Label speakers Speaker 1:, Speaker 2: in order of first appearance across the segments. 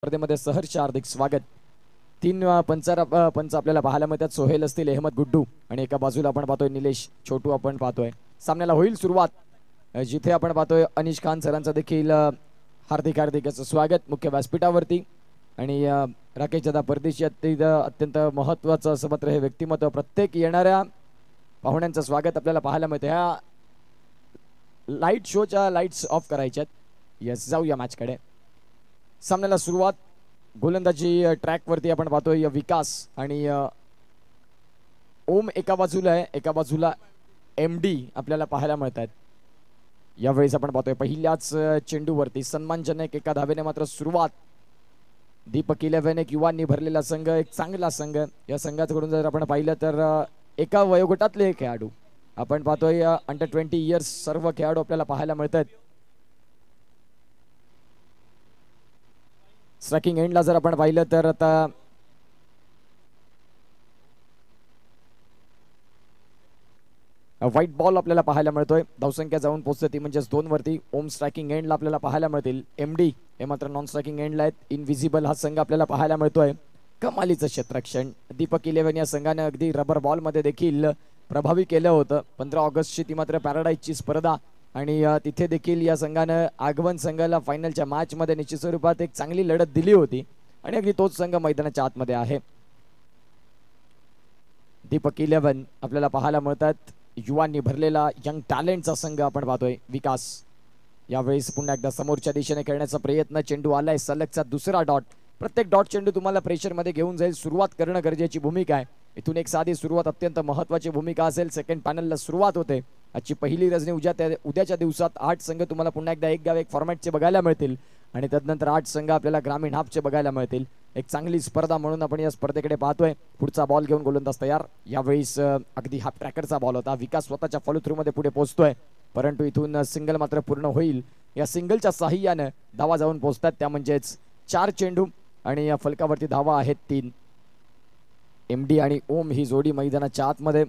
Speaker 1: स्पर्धेमध्ये सहर्ष हार्दिक स्वागत। तीन पंच आपल्याला पाहायला मिळतात। सोहेल असतील, अहमद गुड्डू आणि एका बाजूला आपण पाहतोय निलेश छोटू आपण पाहतोय। सामन्याला होईल सुरुवात जिथे आपण पाहतोय अनिश खान सरांचं देखील हार्दिक हार्दिक स्वागत मुख्य व्यासपीठावरती। आणि राकेश दादा परदेशी अत्यंत महत्त्वाचं असं मात्र हे व्यक्तिमत्व प्रत्येक येणाऱ्या पाहुण्यांचं स्वागत आपल्याला पाहायला मिळतं। ह्या लाईट शोच्या लाईट्स ऑफ करायच्यात। यस, जाऊया मॅचकडे। सामन्याला सुरुवात गोलंदाजी ट्रॅक वरती आपण पाहतोय विकास आणि ओम एका बाजूला आहे, एका बाजूला एमडी आपल्याला पाहायला मिळतात। यावेळेस आपण पाहतोय पहिल्याच चेंडूवरती सन्मानजनक एका धावेने मात्र सुरुवात। दीपक 11 एक युवांनी भरलेला संघ, एक चांगला संघ। या संघाकडून जर आपण पाहिलं तर एका वयोगटातले खेळाडू आपण पाहतोय अंडर 20 इयर्स सर्व खेळाडू आपल्याला पाहायला मिळतात। स्ट्रायकिंग एंडला जर आपण पाहिलं तर आता व्हाईट बॉल आपल्याला पाहायला मिळतोय। धावसंख्या जाऊन पोहोचते ती म्हणजेच 2 वरती। ओम स्ट्रायकिंग एंडला आपल्याला पाहायला मिळतील, एमडी हे मात्र नॉन स्ट्रायकिंग एंडला आहेत। इनविजिबल हा संघ आपल्याला पाहायला मिळतोय। कमालीचं क्षेत्ररक्षण दीपक 11 या संघाने अगदी रबर बॉल मध्ये देखील प्रभावी केलं होतं। 15 ऑगस्टची ती मात्र पॅराडाईजची स्पर्धा आणि तिथे देखील या संघानं आगवन संघाला फायनलच्या मॅच मध्ये निश्चित स्वरूपात एक चांगली लढत दिली होती आणि अगदी तोच संघ मैदानाच्या आतमध्ये आहे। दीपक 11 आपल्याला पाहायला मिळतात, युवांनी भरलेला यंग टॅलेंटचा संघ आपण पाहतोय। विकास यावेळेस पुन्हा एकदा समोरच्या दिशेने खेळण्याचा प्रयत्न, चेंडू आलाय सलगचा दुसरा डॉट। प्रत्येक डॉट चेंडू तुम्हाला प्रेशर मध्ये घेऊन जाईल, सुरुवात करणं गरजेची भूमिका आहे। इथून एक साधी सुरुवात अत्यंत महत्त्वाची भूमिका असेल। सेकंड पॅनलला सुरुवात होते। आजची पहिली रजनी उद्याच्या दिवसात 8 संघ तुम्हाला पुन्हा एकदा एक गाव एक फॉर्मॅटचे बघायला मिळतील आणि त्यानंतर 8 संघ आपल्याला ग्रामीण हाफचे बघायला मिळतील। एक चांगली स्पर्धा म्हणून आपण या स्पर्धेकडे पाहतोय। पुढचा बॉल घेऊन गोलंदाज तयार। यावेळेस अगदी हाफ ट्रॅकरचा बॉल होता। विकास स्वतःच्या फॉलो थ्रू मध्ये पुढे पोहोचतोय, परंतु इथून सिंगल मात्र पूर्ण होईल। या सिंगलच्या साहाय्याने धावा जाऊन पोहोचतात, त्या म्हणजेच 4 चेंडू आणि या फलकावरती धावा आहेत 3। एमडी आणि ओम ही जोडी मैदानाच्या आतमध्ये।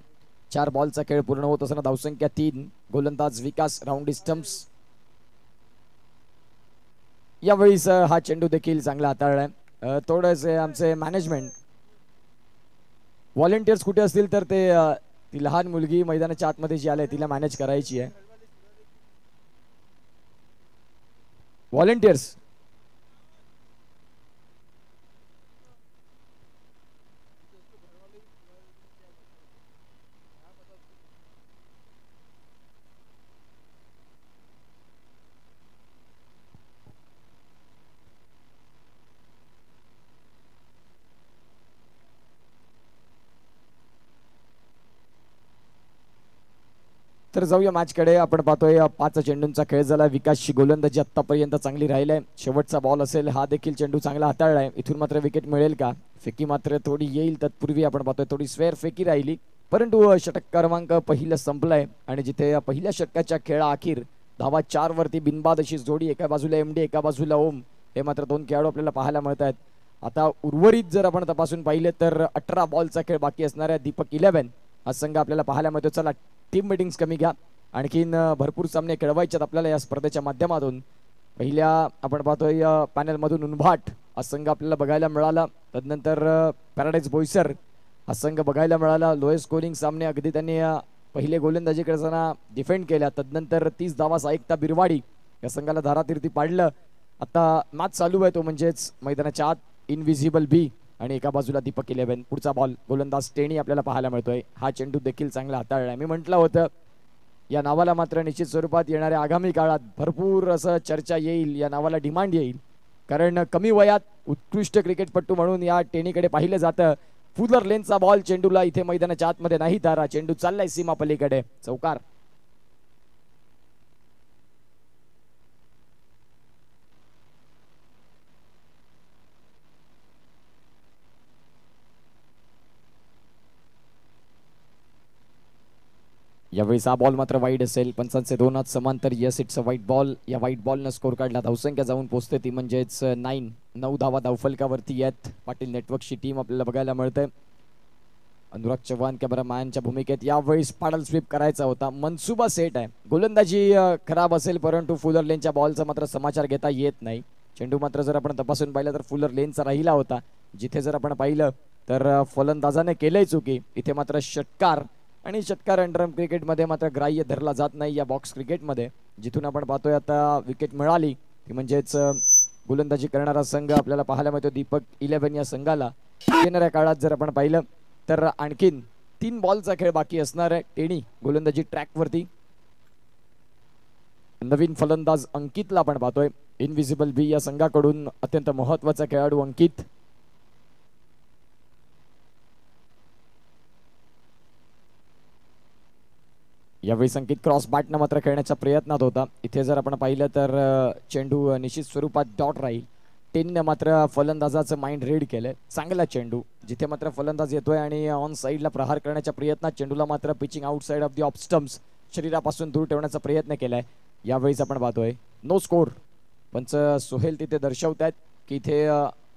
Speaker 1: 4 बॉलचा खेळ पूर्ण होत असताना धावसंख्या 3। गोलंदाज विकास राऊंड स्टंप्स। यावेळेस हा चेंडू देखील चांगला हाताळलाय। थोडंसे आमचे मॅनेजमेंट व्हॉलेंटियर्स कुठे असतील तर ते ती लहान मुलगी मैदानाच्या आतमध्ये जी आली तिला मॅनेज करायची आहे। व्हॉलेंटियर्स तर जाऊया मॅचकडे। आपण पाहतोय 5 चेंडूंचा खेळ झाला। विकासची गोलंदाजी आतापर्यंत चांगली राहिली आहे। शेवटचा बॉल असेल, हा देखील चेंडू चांगला हाताळलाय। इथून मात्र विकेट मिळेल का? फेकी मात्र थोडी येईल, तत्पूर्वी आपण पाहतोय थोडी स्वेअर फेकी राहिली, परंतु षटक क्रमांक पहिलं संपलंय आणि जिथे पहिल्या षटकाच्या खेळा अखेर धावा 4 वरती बिनबाद अशी जोडी, एका बाजूला एमडी एका बाजूला ओम, हे मात्र 2 खेळाडू आपल्याला पाहायला मिळत आहेत। आता उर्वरित जर आपण तपासून पाहिले तर 18 बॉलचा खेळ बाकी असणाऱ्या दीपक 11 हा संघ आपल्याला पाहायला मिळतो। चला टीम मीटिंग्स कमी घ्या, आणखीन भरपूर सामने खेळवायचे आपल्याला या स्पर्धेच्या माध्यमातून। पहिल्या आपण पाहतोय पॅनल मधून उनभाट हा संघ आपल्याला बघायला मिळाला। त्यानंतर पॅराडाईज बोईसर हा संघ बघायला मिळाला। लोएस्ट स्कोरिंग सामने अगदी त्यांनी पहिले गोलंदाजी करताना डिफेंड केल्या। त्यानंतर 30 धावा साईकता बिरवाडी या संघाला धारातीर्थी पाडलं। आता मॅच चालू आहे तो म्हणजेच मैदानाच्या आत इनविजिबल बी आणि एका बाजूला दीपक 11। पुढचा बॉल गोलंदाज टेणी आपल्याला पाहायला मिळतोय। हा चेंडू देखील चांगला हाताळलाय। मी म्हटलं होतं या नावाला मात्र निश्चित स्वरूपात येणाऱ्या आगामी काळात भरपूर असं चर्चा येईल, या नावाला डिमांड येईल, कारण कमी वयात उत्कृष्ट क्रिकेटपटू म्हणून या टेनीकडे पाहिलं जातं। फुलर लेनचा बॉल चेंडूला इथे मैदानाच्या आतमध्ये नाही तारा, चेंडू चाललाय सीमा पलीकडे, चौकार। यावेळेस हा बॉल मात्र वाईड असेल, पंचांचे 2 हात समांतर। Yes, it's a white ball. या व्हाईट बॉलनं स्कोर काढला, धावसंख्या जाऊन पोहोचते ती म्हणजेच 9 धावा धावफलकावरती आहेत। पाटील नेटवर्कची टीम आपल्याला बघायला मिळते। अनुराग चव्हाण कॅमेरामॅनच्या भूमिकेत। यावेळेस पाडल स्वीप करायचा होता, मनसुबा सेट आहे। गोलंदाजी खराब असेल, परंतु फुलर लेनच्या बॉलचा मात्र समाचार घेता येत नाही। चेंडू मात्र जर आपण तपासून पाहिलं तर फुलर लेनचा राहिला होता, जिथे जर आपण पाहिलं तर फलंदाजाने केलंय चुकी. इथे मात्र षटकार, आणि षटकार अंडरआर्म क्रिकेटमध्ये मात्र ग्राह्य धरला जात नाही या बॉक्स क्रिकेटमध्ये. जिथून आपण पाहतोय आता विकेट मिळाली ती म्हणजेच गोलंदाजी करणारा संघ आपल्याला पाहायला मिळतो दीपक 11 या संघाला. येणाऱ्या काळात जर आपण पाहिलं तर आणखीन 3 बॉलचा खेळ बाकी असणार आहे. टेणी गोलंदाजी ट्रॅकवरती. नवीन फलंदाज अंकितला आपण पाहतोय. इनविजिबल बी या संघाकडून अत्यंत महत्वाचा खेळाडू अंकित. यावेळी संकेत क्रॉस बॅटनं मात्र खेळण्याच्या प्रयत्नात होता. इथे जर आपण पाहिलं तर चेंडू निश्चित स्वरूपात डॉट राहील. टेनने मात्र फलंदाजाचं माइंड रीड केलंय. चांगला चेंडू, जिथे मात्र फलंदाज येतोय आणि ऑन साईडला प्रहार करण्याच्या प्रयत्नात चेंडूला मात्र pitching outside off the off stumps शरीरापासून दूर ठेवण्याचा प्रयत्न केलाय. यावेळीच आपण पाहतोय नो स्कोर. पंच सोहेल तिथे दर्शवतायत की इथे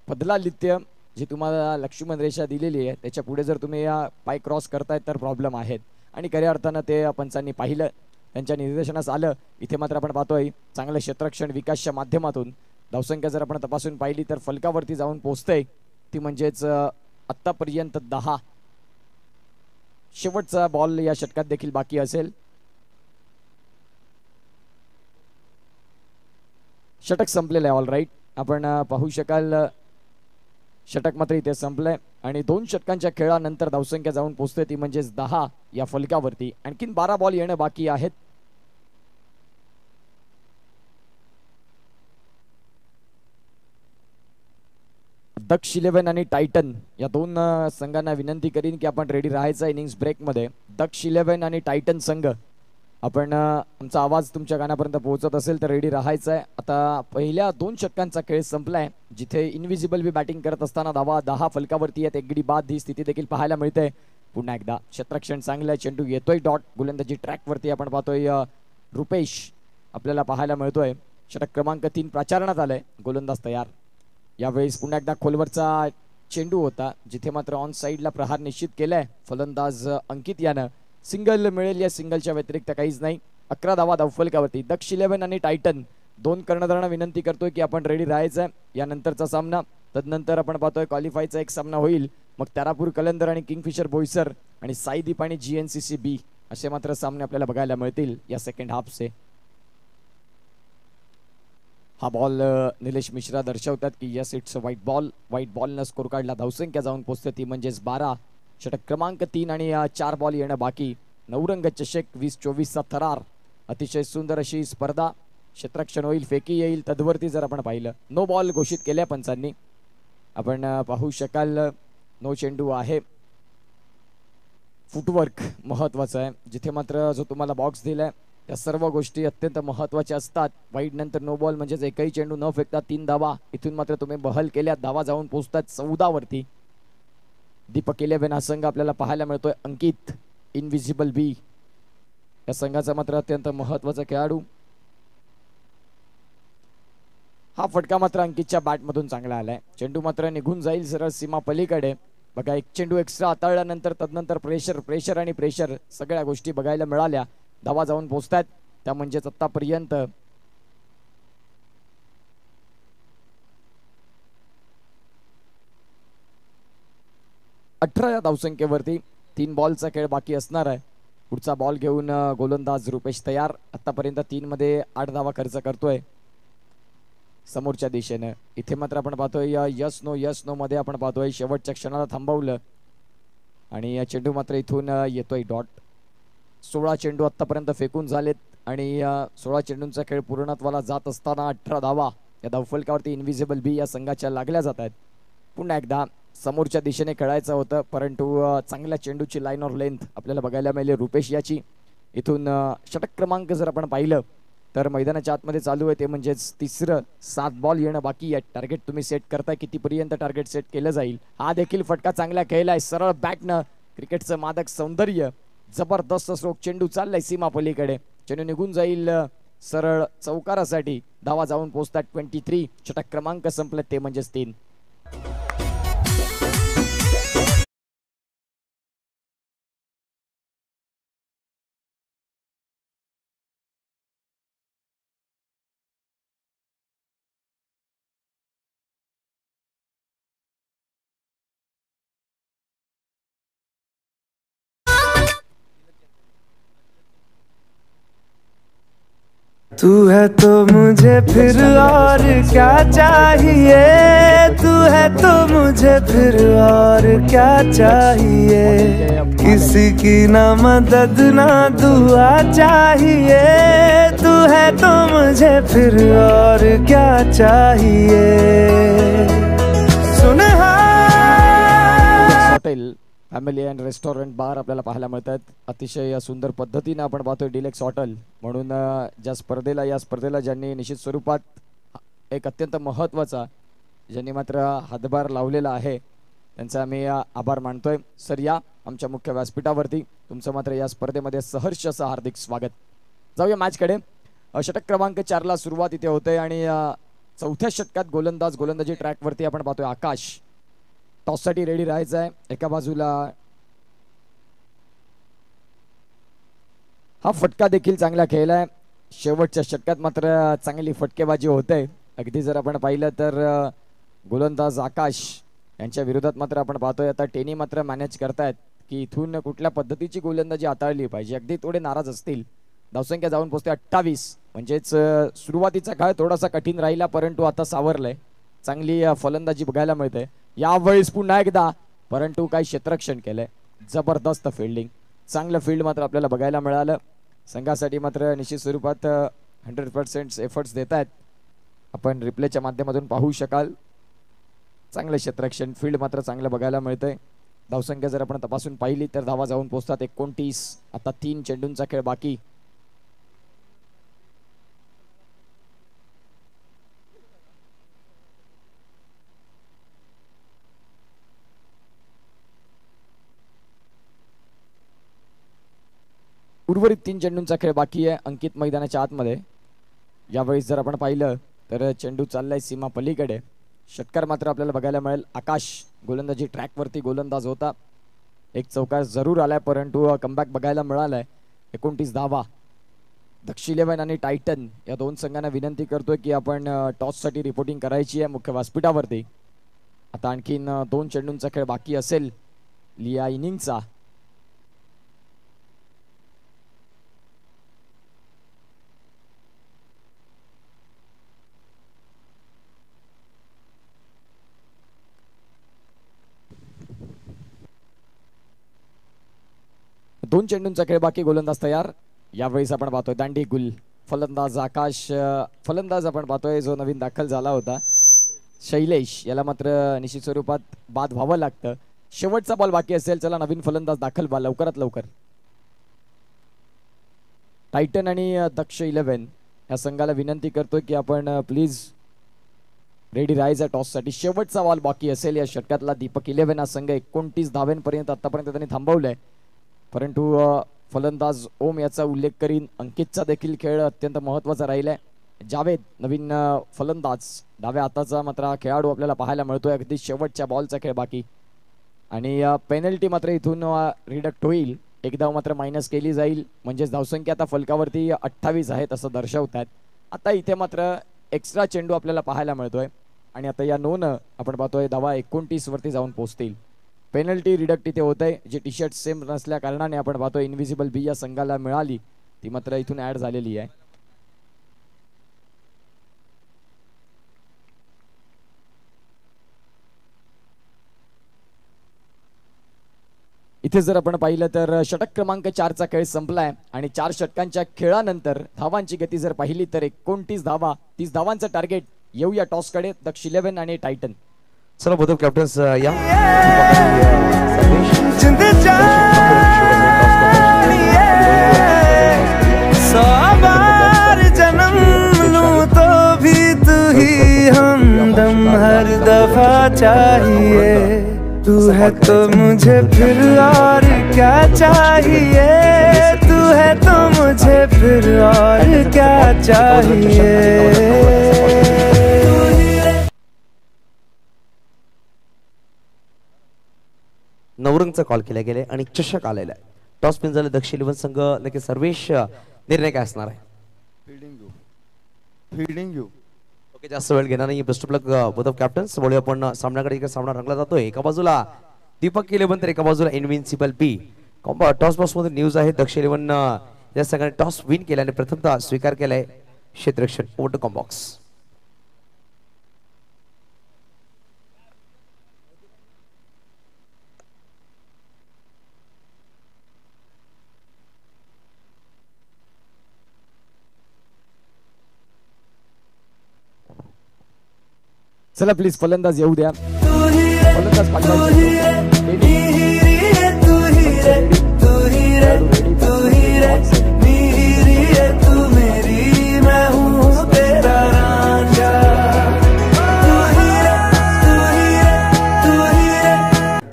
Speaker 1: पदलालित्य जी तुम्हाला लक्ष्मण रेषा दिलेली आहे त्याच्या पुढे जर तुम्ही पाय क्रॉस करतायत तर प्रॉब्लेम आहेत. आणि खऱ्या अर्थानं ते पंचांनी पाहिलं, त्यांच्या निर्देशनास आलं. इथे मात्र आपण पाहतोय चांगलं क्षेत्ररक्षण विकासच्या माध्यमातून धावसंख्या जर आपण तपासून पाहिली तर फलकावरती जाऊन पोहोचते ती म्हणजेच आतापर्यंत 10. शेवटचा बॉल या षटकात देखील बाकी असेल. षटक संपलेलं आहे. ऑल राईट, आपण पाहू शकाल षटक मात्र इथे संपलंय आणि 2 षटकांच्या खेळानंतर धावसंख्या जाऊन पोहोचते ती म्हणजेच 10 या फलकावरती. आणखीन 12 बॉल येणं बाकी आहेत. दक्ष 11 आणि टायटन या 2 संघांना विनंती करीन की आपण रेडी राहायचं इनिंग्स ब्रेक मध्ये. दक्ष 11 आणि टायटन संघ, आपण आमचा आवाज तुमच्या कानापर्यंत पोहोचत असेल तर रेडी राहायचं आहे. आता पहिल्या 2 षटकांचा खेळ संपलाय, जिथे इनविजिबल बी बॅटिंग करत असताना धावा 10 फलकावरती आहेत. एक गडी बाद ही स्थिती देखील पाहायला मिळते. पुन्हा एकदा क्षेत्ररक्षण चांगलं, चेंडू येतोय डॉट. गोलंदाजी ट्रॅकवरती आपण पाहतोय रुपेश आपल्याला पाहायला मिळतोय. षटक क्रमांक 3 प्राचारणात आलंय. गोलंदाज तयार. यावेळेस पुन्हा एकदा खोलवरचा चेंडू होता, जिथे मात्र ऑन साईडला प्रहार निश्चित केलाय फलंदाज अंकित यानं. सिंगल मिळेल, या सिंगलच्या व्यतिरिक्त काहीच नाही. 11 धावा धावफलकावरती. दक्ष 11 आणि टायटन 2 कर्णधारांना विनंती करतोय की आपण रेडी राहायचं यानंतरचा सामना. तदनंतर आपण पाहतोय क्वालिफायचा एक सामना होईल. मग तारापूर कलंदर आणि किंगफिशर बोईसर आणि साईदीप आणि GNCC बी असे मात्र सामने आपल्याला बघायला मिळतील या सेकंड हाफचे. हा बॉल निलेश मिश्रा दर्शवतात की yes it's a white ball. White बॉलनं स्कोर काढला. धावसंख्या जाऊन पोहोचते ती म्हणजेच 12. षटक क्रमांक 3 आणि 4 बॉल येणं बाकी. नवरंग चषक 2024चा थरार. अतिशय सुंदर अशी स्पर्धा. क्षेत्ररक्षण होईल, फेकी येईल. तद्वरती जर आपण पाहिलं नो बॉल घोषित केल्या पंचांनी. आपण पाहू शकाल नो चेंडू आहे. फुटवर्क महत्वाचं आहे. जिथे मात्र जो तुम्हाला बॉक्स दिलाय त्या सर्व गोष्टी अत्यंत महत्वाच्या असतात. वाईड नंतर नो बॉल म्हणजेच एकही चेंडू न फेकता 3 धावा. इथून मात्र तुम्ही बहल केल्या. धावा जाऊन पोहोचतात 14 वरती. दीपक 11 हा संघ आपल्याला पाहायला मिळतोय. अंकित इनविजिबल बी या संघाचा मात्र अत्यंत महत्वाचा खेळाडू. हा फटका मात्र अंकितच्या बॅटमधून चांगला आलाय. चेंडू मात्र निघून जाईल सरळ सीमा पलीकडे. बघा, एक चेंडू एक्स्ट्रा हाताळल्यानंतर तदनंतर प्रेशर आणि प्रेशर सगळ्या गोष्टी बघायला मिळाल्या. धावा जाऊन पोहोचतात त्या म्हणजेच आतापर्यंत 18 या धावसंख्येवरती. 3 बॉलचा खेळ बाकी असणार आहे. पुढचा बॉल घेऊन गोलंदाज रुपेश तयार. आतापर्यंत 3 मध्ये 8 धावा खर्च करतोय समोरच्या दिशेने. इथे मात्र आपण पाहतोय यस नो मध्ये आपण पाहतोय शेवटच्या क्षणाला थांबवलं आणि या चेंडू मात्र इथून येतोय डॉट. 16 चेंडू आतापर्यंत फेकून झालेत आणि 16 चेंडूंचा खेळ पूर्णत्वाला जात असताना 18 धावा या धावफलकावरती इनविजिबल बी या संघाच्या लागल्या जात आहेत. पुन्हा एकदा समोरच्या दिशेने खेळायचं होतं, परंतु चांगल्या चेंडूची लाईन ऑर लेंथ आपल्याला बघायला मिळाली रुपेश याची. इथून षटक क्रमांक जर आपण पाहिलं तर मैदानाच्या आतमध्ये चालू आहे ते म्हणजेच तिसरं. 7 बॉल येणं बाकी आहे. टार्गेट तुम्ही सेट करताय, कितीपर्यंत टार्गेट सेट केलं जाईल. हा देखील फटका चांगला खेळलाय. सरळ बॅटनं क्रिकेटचं मादक सौंदर्य. जबरदस्त स्ट्रोक. चेंडू चाललाय सीमा पलीकडे. चेंडू निघून जाईल सरळ चौकारासाठी. धावा जाऊन पोहोचतात 23. षटक क्रमांक संपले ते म्हणजेच 3.
Speaker 2: तू है तो मुझे फिर और क्या चाहिए, तू है तो मुझे फिर और क्या चाहिए। किसी की ना मदद ना दुआ चाहिए, तू है तो मुझे फिर और क्या चाहिए। सुन
Speaker 1: hotel family and restaurant bar आपल्याला पाहायला मिळतात। अतिशय सुंदर पद्धतीने आपण पाहतोय डिलेक्स हॉटेल म्हणून या स्पर्धेला ज्यांनी निश्चित स्वरूपात एक अत्यंत महत्त्वाचा ज्यांनी मात्र हातभार लावलेला आहे त्यांचा आम्ही आभार मानतोय। सर या आमच्या मुख्य व्यासपीठावरती तुमचं मात्र या स्पर्धेमध्ये सहर्ष असं हार्दिक स्वागत। जाऊया मॅचकडे। षटक क्रमांक 4 ला सुरुवात इथे होते आणि चौथ्या षटकात गोलंदाजी ट्रॅकवरती आपण पाहतोय आकाश टॉस साठी रेडी राहायचं आहे। एका बाजूला हा फटका देखील चांगला खेळलाय। शेवटच्या षटकात मात्र चांगली फटकेबाजी होते। अगदी जर आपण पाहिलं तर गोलंदाज आकाश यांच्या विरोधात मात्र आपण पाहतोय आता टेनी मात्र मॅनेज करतायत की इथून कुठल्या पद्धतीची गोलंदाजी हाताळली पाहिजे। अगदी थोडे नाराज असतील। धावसंख्या जाऊन पोहोचते 28 म्हणजेच सुरुवातीचा काळ थोडासा कठीण राहिला परंतु आता सावरलंय। चांगली फलंदाजी बघायला मिळते यावेळेस पुन्हा एकदा परंतु काही क्षेत्ररक्षण केलंय। जबरदस्त फिल्डिंग चांगलं फील्ड मात्र आपल्याला बघायला मिळालं। संघासाठी मात्र निश्चित स्वरूपात 100% एफर्ट्स देत आहेत। आपण रिप्लेच्या माध्यमातून पाहू शकाल चांगलं क्षेत्ररक्षण फील्ड मात्र चांगलं बघायला मिळतंय। धावसंख्या जर आपण तपासून पाहिली तर धावा जाऊन पोहोचतात 29। आता 3 चेंडूंचा खेळ बाकी। उर्वरित 3 चेंडूंचा खेळ बाकी आहे अंकित मैदानाच्या आतमध्ये। यावेळेस जर आपण पाहिलं तर चेंडू चाललाय सीमा पलीकडे। षटकार मात्र आपल्याला बघायला मिळेल। आकाश गोलंदाजी ट्रॅकवरती गोलंदाज होता। एक चौकार जरूर आलाय परंतु कमबॅक बघायला मिळालाय। 29 धावा। दक्ष 11 आणि टायटन या दोन संघांना विनंती करतोय की आपण टॉस साठी रिपोर्टिंग करायची आहे मुख्य व्यासपीठावरती। आता आणखीन 2 चेंडूंचा खेळ बाकी असेल लिया इनिंगचा। दोन चेंडूंचा खेळ बाकी गोलंदाज तयार। यावेळेस आपण पाहतोय दांडी गुल फलंदाज आकाश फलंदाज आपण पाहतोय जो नवीन दाखल झाला होता शैलेश याला मात्र निश्चित स्वरूपात बाद व्हावं लागतं। शेवटचा बॉल बाकी असेल चला नवीन फलंदाज दाखल व्हा लवकरात लवकर। टायटन आणि दक्ष 11 या संघाला विनंती करतोय की आपण प्लीज रेडी राहायचं टॉस साठी। शेवटचा बॉल बाकी असेल या षटकातला। दीपक 11 हा संघ 29 धावांपर्यंत आतापर्यंत त्यांनी थांबवलंय परंतु फलंदाज ओम याचा उल्लेख करीन अंकितचा देखील खेळ अत्यंत महत्त्वाचा राहिलाय। जावेद नवीन फलंदाज डाव्या हाताचा मात्र खेळाडू आपल्याला पाहायला मिळतोय। अगदी शेवटच्या बॉलचा खेळ बाकी आणि पेनल्टी मात्र इथून रिडक्ट होईल। एक धाव मात्र मायनस केली जाईल म्हणजेच धावसंख्या आता फलकावरती 28 आहेत असं दर्शवतात। आता इथे मात्र एक्स्ट्रा चेंडू आपल्याला पाहायला मिळतोय आणि आता या नोन आपण पाहतोय धावा 29 वरती जाऊन पोहोचतील। पेनल्टी रिडक्ट इथे होत आहे जे टी शर्ट सेम नसल्या कारणाने आपण पाहतोय इनविजिबल बी या संघाला मिळाली ती मात्र इथून ऍड झालेली आहे। इथे जर आपण पाहिलं तर षटक क्रमांक 4 चा खेळ संपलाय आणि 4 षटकांच्या खेळानंतर धावांची गती जर पाहिली तर 29 धावा 30 धावांचं टार्गेट। येऊया टॉस कडे दक्ष 11 आणि टायटन।
Speaker 3: चला बोथ कॅप्टन्स या
Speaker 2: जन्म लूं तो भी तू ही हमदम हर दफा चाहिए। तू है तो मुझे फिर और क्या चाहिए, तू है तो मुझे फिर और क्या चाहिए।
Speaker 3: नवरंगचा कॉल केला गेले आणि चषक आलेला आहे। टॉस पिन झाले दक्ष 11 संघ नक्की सर्वेश निर्णय काय असणार आहे?
Speaker 4: फील्डिंग घेऊ
Speaker 3: ओके जास्त वेळ घेणार नाही। Best of luck both of captains. बोलूया आपण सामन्याकडे। एक सामना रंगला जातोय एका बाजूला दीपक 11 तर एका बाजूला इनविन्सिबल बी। टॉस बॉक्स मध्ये न्यूज आहे दक्ष 11 या संघाने टॉस विन केल्याने प्रथमतः स्वीकार केलाय क्षेत्ररक्षण ओव्हर टू कॉम्बॉक्स.
Speaker 1: चला प्लीज फलंदाज येऊ द्या. फलंदाज पाठवायचे.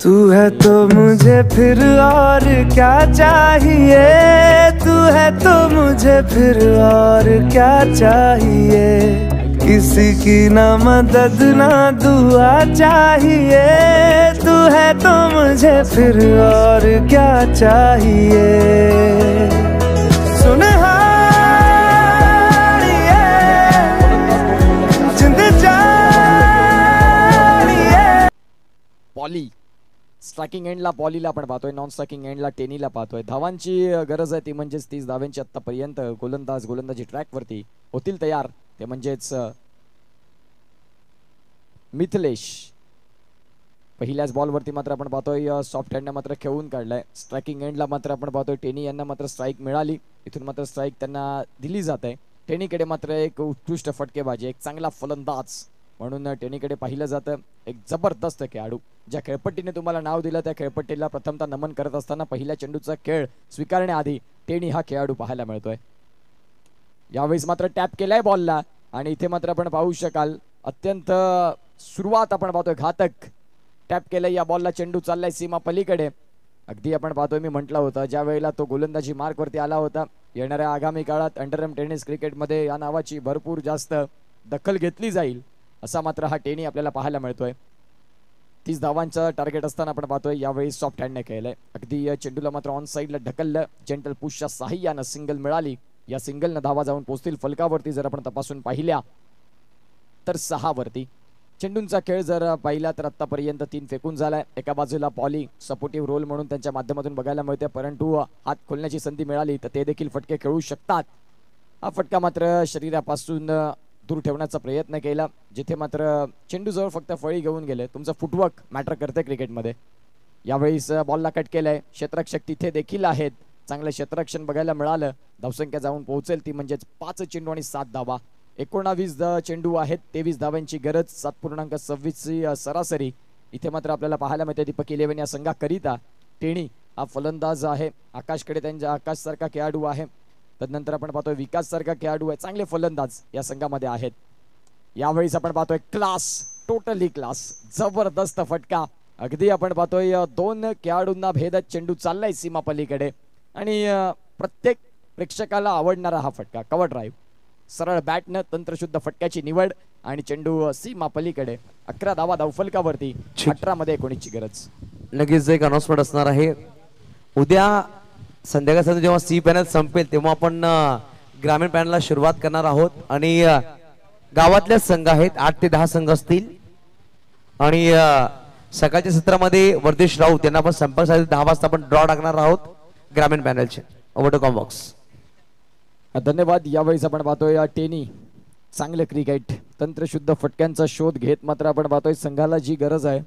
Speaker 2: तू है तो मुझे फिर और क्या चाहिए, तू है तो मुझे फिर और क्या चाहिए, किसी की ना मदद ना दुआ चाहिए, तू है तो मुझे फिर और क्या चाहिए. सुन
Speaker 1: पॉली स्ट्रायकिंग एंडला पॉलीला आपण पाहतोय, नॉन स्ट्रायकिंग एंडला टेनीला पाहतोय. धावांची गरज आहे ती म्हणजेच 30 धावांची आतापर्यंत. गोलंदाजी ट्रॅक वरती होतील तयार, ते म्हणजेच मिथिलेश. पहिल्याच बॉल वरती मात्र आपण पाहतोय सॉफ्ट हँडने मात्र खेळून काढलाय. स्ट्रायकिंग एंडला मात्र आपण पाहतोय टेनी यांना मात्र स्ट्राईक मिळाली. इथून मात्र स्ट्राईक त्यांना दिली जात आहे. टेनीकडे मात्र एक उत्कृष्ट फटकेबाजी, एक चांगला फलंदाज म्हणून टेनीकडे पाहिलं जातं. एक जबरदस्त खेळाडू, ज्या खेळपट्टीने तुम्हाला नाव दिलं त्या खेळपट्टीला प्रथमतः नमन करत असताना पहिल्या चेंडूचा खेळ स्वीकारण्याआधी टेनी हा खेळाडू पाहायला मिळतोय. यावेळेस मात्र टॅप केलाय बॉलला आणि इथे मात्र आपण पाहू शकाल अत्यंत सुरुवात आपण पाहतोय घातक. टॅप केलंय या बॉलला, चेंडू चाललाय सीमा पलीकडे. अगदी आपण पाहतोय मी म्हटलं होतं ज्या वेळेला तो गोलंदाजी मार्क वरती आला होता, येणाऱ्या आगामी काळात अंडरआर्म टेनिस क्रिकेटमध्ये या नावाची भरपूर जास्त दखल घेतली जाईल असा मात्र हा टेनी आपल्याला पाहायला मिळतोय. 30 धावांचं टार्गेट असताना आपण पाहतोय यावेळी सॉफ्ट हँडने खेळलंय. अगदी चेंडूला मात्र ऑन साईडला ढकललं. जेंटल पुशच्या साहाय्यानं सिंगल मिळाली. या सिंगलनं धावा जाऊन पोहोचतील फलकावरती. जर आपण तपासून पाहिल्या तर 6 वरती. चेंडूंचा खेळ जर पाहिला तर आतापर्यंत 3 फेकून झालाय. एका बाजूला पॉली सपोर्टिव्ह रोल म्हणून त्यांच्या माध्यमातून बघायला मिळते, परंतु हात खोलण्याची संधी मिळाली तर ते देखील फटके खेळू शकतात. हा फटका मात्र शरीरापासून दूर ठेवण्याचा प्रयत्न केला, जिथे मात्र चेंडू जवळ फक्त फळी घेऊन गेले. तुमचं फुटवर्क मॅटर करते क्रिकेटमध्ये. यावेळीस बॉलला कट केलाय. क्षेत्ररक्षक तिथे देखील आहेत. चांगलं क्षेत्ररक्षण बघायला मिळालं. धावसंख्या जाऊन पोहोचेल ती म्हणजेच 5 चेंडू आणि 7 धावा. 19 चेंडू आहेत, 23 धावांची गरज, 7.26 सरासरी. इथे मात्र आपल्याला पाहायला मिळते दीपक 11 या संघाकरिता टेनी हा फलंदाज आहे. आकाशकडे त्यांच्या आकाश सारखा खेळाडू आहे. तदनंतर आपण पाहतोय विकास सारखा खेळाडू आहे. चांगले फलंदाज या संघामध्ये आहेत. यावेळीस आपण पाहतोय क्लास, टोटली क्लास, जबरदस्त फटका. अगदी आपण पाहतोय 2 खेळाडूंना भेदत चेंडू चाललाय सीमा पलीकडे आणि प्रत्येक प्रेक्षकाला आवडणारा हा फटका. कव्हर ड्राईव्ह, सरळ बॅटनं तंत्रशुद्ध फटक्याची निवड आणि चेंडू सीमा पलीकडे. 11 धावा धावफलकावरती, 18 मध्ये 19 ची गरज.
Speaker 3: नक्कीच एक अनाउन्समेंट असणार आहे. उद्या संध्याकाळी जेव्हा सी पॅनल संपेल तेव्हा आपण ग्रामीण पॅनलला सुरुवात करणार आहोत आणि गावातल्या संघ आहेत 8 ते 10 संघ असतील आणि सकाळच्या सत्रामध्ये वर्देश राऊत यांना आपण संपर्क साधून 10 वाजता आपण ड्रॉ टाकणार आहोत ग्रामीण पॅनलचे. ओव्हर टू कॉम्बॉक्स.
Speaker 1: धन्यवाद. यावेळेस आपण पाहतोय टेनी चांगलं क्रिकेट, तंत्रशुद्ध फटक्यांचा शोध घेत मात्र आपण पाहतोय संघाला जी गरज आहे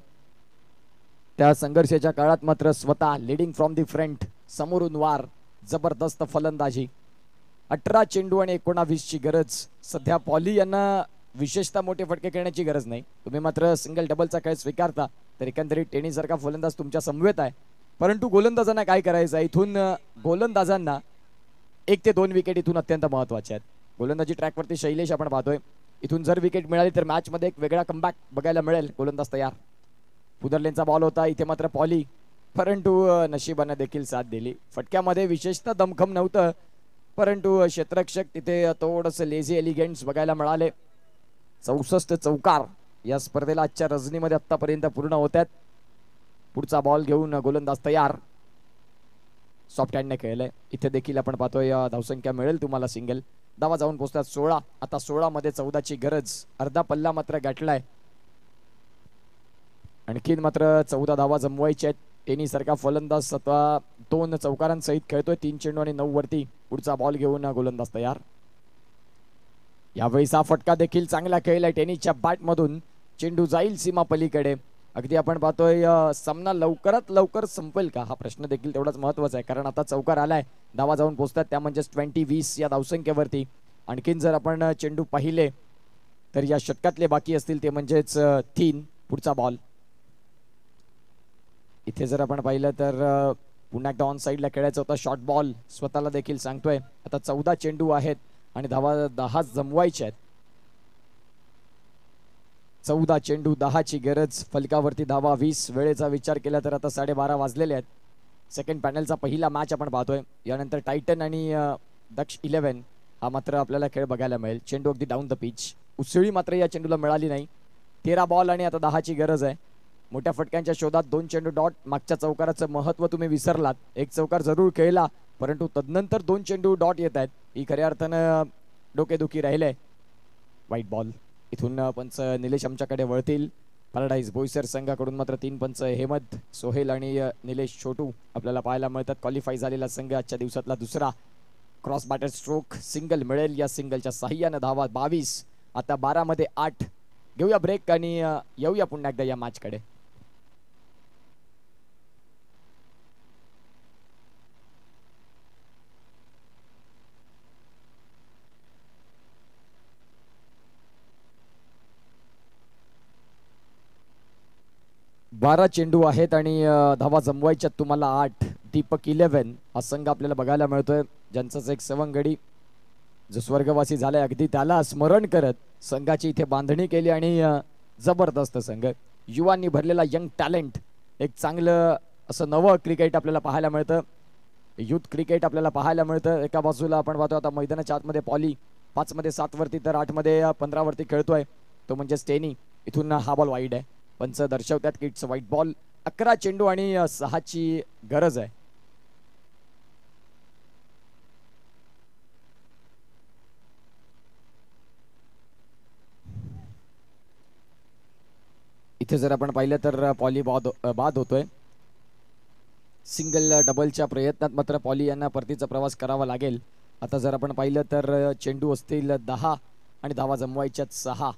Speaker 1: त्या संघर्षाच्या काळात मात्र स्वतः लिडिंग फ्रॉम दी फ्रंट, समोरून वार, जबरदस्त फलंदाजी. 18 चेंडू आणि 19 ची गरज. सध्या पॉली यांना विशेषतः मोठे फटके खेळण्याची गरज नाही. तुम्ही मात्र सिंगल डबलचा खेळ स्वीकारता तर एकंदरीत टेनी सारखा फलंदाज तुमच्या समवेत आहे. परंतु गोलंदाजांना काय करायचं, इथून गोलंदाजांना 1 ते 2 विकेट इथून अत्यंत महत्वाचे आहेत. गोलंदाजी ट्रॅकवरती शैलेश आपण पाहतोय. इथून जर विकेट मिळाली तर मॅच मध्ये एक वेगळा कमबॅक बघायला मिळेल. गोलंदाज तयार. पुदरलेनचा बॉल होता इथे मात्र पॉली, परंतु नशिबाने देखील साथ दिली. फटक्यामध्ये विशेषतः दमखम नव्हतं, परंतु क्षेत्ररक्षक तिथे थोडंसं लेझी एलिगेंट्स बघायला मिळाले. 64 चौकार या स्पर्धेला आजच्या रजनीमध्ये आतापर्यंत पूर्ण होत्यात. पुढचा बॉल घेऊन गोलंदाज तयार. सॉफ्ट हँडने खेळलंय. इथे देखील आपण पाहतोय धावसंख्या मिळेल तुम्हाला सिंगल. धावा जाऊन पोहोचतात 16. आता 16 मध्ये 14 ची गरज. अर्धा पल्ला मात्र गाठलाय. आणखीन मात्र 14 धावा जमवायच्या आहेत. टेनी सारखा फलंदाज स्वतः 2 चौकारांसहित खेळतोय. 3 चेंडू आणि 9 वरती. पुढचा बॉल घेऊन गोलंदाज तयार. यावेळी हा फटका देखील चांगला खेळलाय टेनिसच्या बॅट मधून. चेंडू जाईल सीमा पलीकडे. अगदी आपण पाहतोय सामना लवकरात लवकर संपेल का हा प्रश्न देखील तेवढाच महत्वाचा आहे, कारण आता चौकार आलाय, धावा जाऊन पोहोचतात त्या म्हणजेच 20-20 या धावसंख्येवरती. आणखीन जर आपण चेंडू पाहिले तर या षटकातले बाकी असतील ते म्हणजेच 3. पुढचा बॉल इथे जर आपण पाहिलं तर पुन्हा एकदा ऑन साईडला खेळायचा होता. शॉर्ट बॉल स्वतःला देखील सांगतोय. आता 14 चेंडू आहेत आणि धावा 10 जमवायचे आहेत. 14 चेंडू 10 ची गरज. फलकावरती धावा 20. वेळेचा विचार केला तर आता 12:30 वाजलेले आहेत. सेकंड पॅनलचा पहिला मॅच आपण पाहतोय. यानंतर टायटन आणि दक्ष 11 हा मात्र आपल्याला खेळ बघायला मिळेल. चेंडू अगदी डाऊन द पिच. उसळी मात्र या चेंडूला मिळाली नाही. 13 बॉल आणि आता 10 ची गरज आहे. मोठ्या फटक्यांच्या शोधात 2 चेंडू डॉट. मागच्या चौकाराचं महत्व तुम्ही विसरलात. एक चौकार जरूर खेळला परंतु तदनंतर 2 चेंडू डॉट येत आहेत. ही खऱ्या अर्थानं डोकेदुखी राहिले. वाईट बॉल. इथून पंच निलेश आमच्याकडे वळतील. पॅराडाईज बोईसर संघाकडून मात्र 3 पंच हेमंत, सोहेल आणि निलेश छोटू आपल्याला पाहायला मिळतात. क्वालिफाय झालेला संघ आजच्या दिवसातला दुसरा. क्रॉस बॅटर स्ट्रोक सिंगल मिळेल. या सिंगलच्या साह्यानं धावा 22. आता 12 मध्ये 8. घेऊया ब्रेक आणि येऊया पुन्हा एकदा या मॅच कडे. बारा चेंडू आहेत आणि धावा जमवायच्यात तुम्हाला 8. दीपक 11 हा संघ आपल्याला बघायला मिळतोय, ज्यांचाच एक सवंगडी जो स्वर्गवासी झालाय अगदी त्याला स्मरण करत संघाची इथे बांधणी केली. आणि जबरदस्त संघ, युवांनी भरलेला यंग टॅलेंट. एक चांगलं असं नवं क्रिकेट आपल्याला पाहायला मिळतं. युथ क्रिकेट आपल्याला पाहायला मिळतं. एका बाजूला आपण पाहतो आता मैदानाच्या आतमध्ये पॉली 5 मध्ये 7 वरती तर 8 मध्ये 15 वरती खेळतोय तो म्हणजे स्टेनी. इथून हा बॉल वाईड आहे. पंच दर्शवतात की इट्स वाईट बॉल. 11 चेंडू आणि 6 ची गरज आहे. इथे जर आपण पाहिलं तर पॉली बाद होतोय. सिंगल डबलच्या प्रयत्नात मात्र पॉली यांना परतीचा प्रवास करावा लागेल. आता जर आपण पाहिलं तर चेंडू असतील 10 आणि धावा जमवायच्यात 6.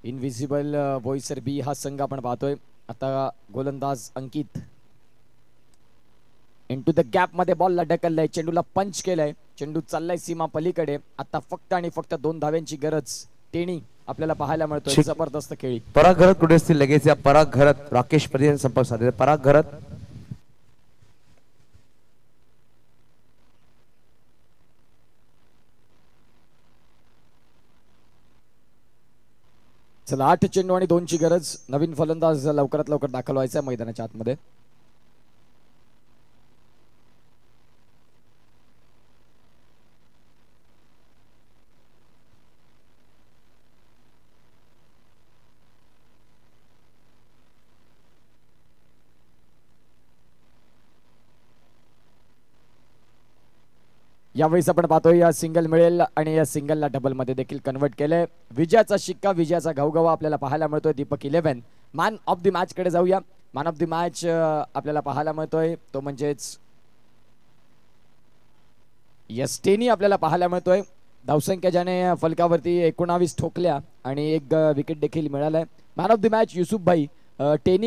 Speaker 1: इनविजिबल बोईसर बी हा संघ आपण पाहतोय. आता गोलंदाज अंकित इनटू द गॅप मध्ये बॉलला ढकललाय. चेंडूला पंच केलंय. चेंडू चाललाय सीमा पलीकडे. आता फक्त आणि फक्त 2 धाव्यांची गरज टेणी आपल्याला पाहायला मिळतोय. जबरदस्त खेळी.
Speaker 3: पराग घरत कुठे असतील लगेच या पराग घरत राकेश पर्यंत संपर्क साधले. पराग घरत
Speaker 1: चला 8 चेंडू आणि 2 ची गरज. नवीन फलंदाज लवकरात लवकर दाखल व्हायचा मैदानाच्या आतमध्ये. यावेळेस आपण पाहतोय या सिंगल मिळेल आणि या सिंगलला डबल मध्ये देखील कन्वर्ट केलंय. विजयाचा शिक्का, विजयाचा घवघवा आपल्याला पाहायला मिळतोय. Deepak 11 man of the match कडे जाऊया. मॅन ऑफ द मॅच आपल्याला पाहायला मिळतोय तो म्हणजेच यस्टेनी आपल्याला पाहायला मिळतोय. धावसंख्या ज्याने फलकावरती 19 ठोकल्या आणि 1 विकेट देखील मिळालाय. Man of the match Yusuf भाई टेनी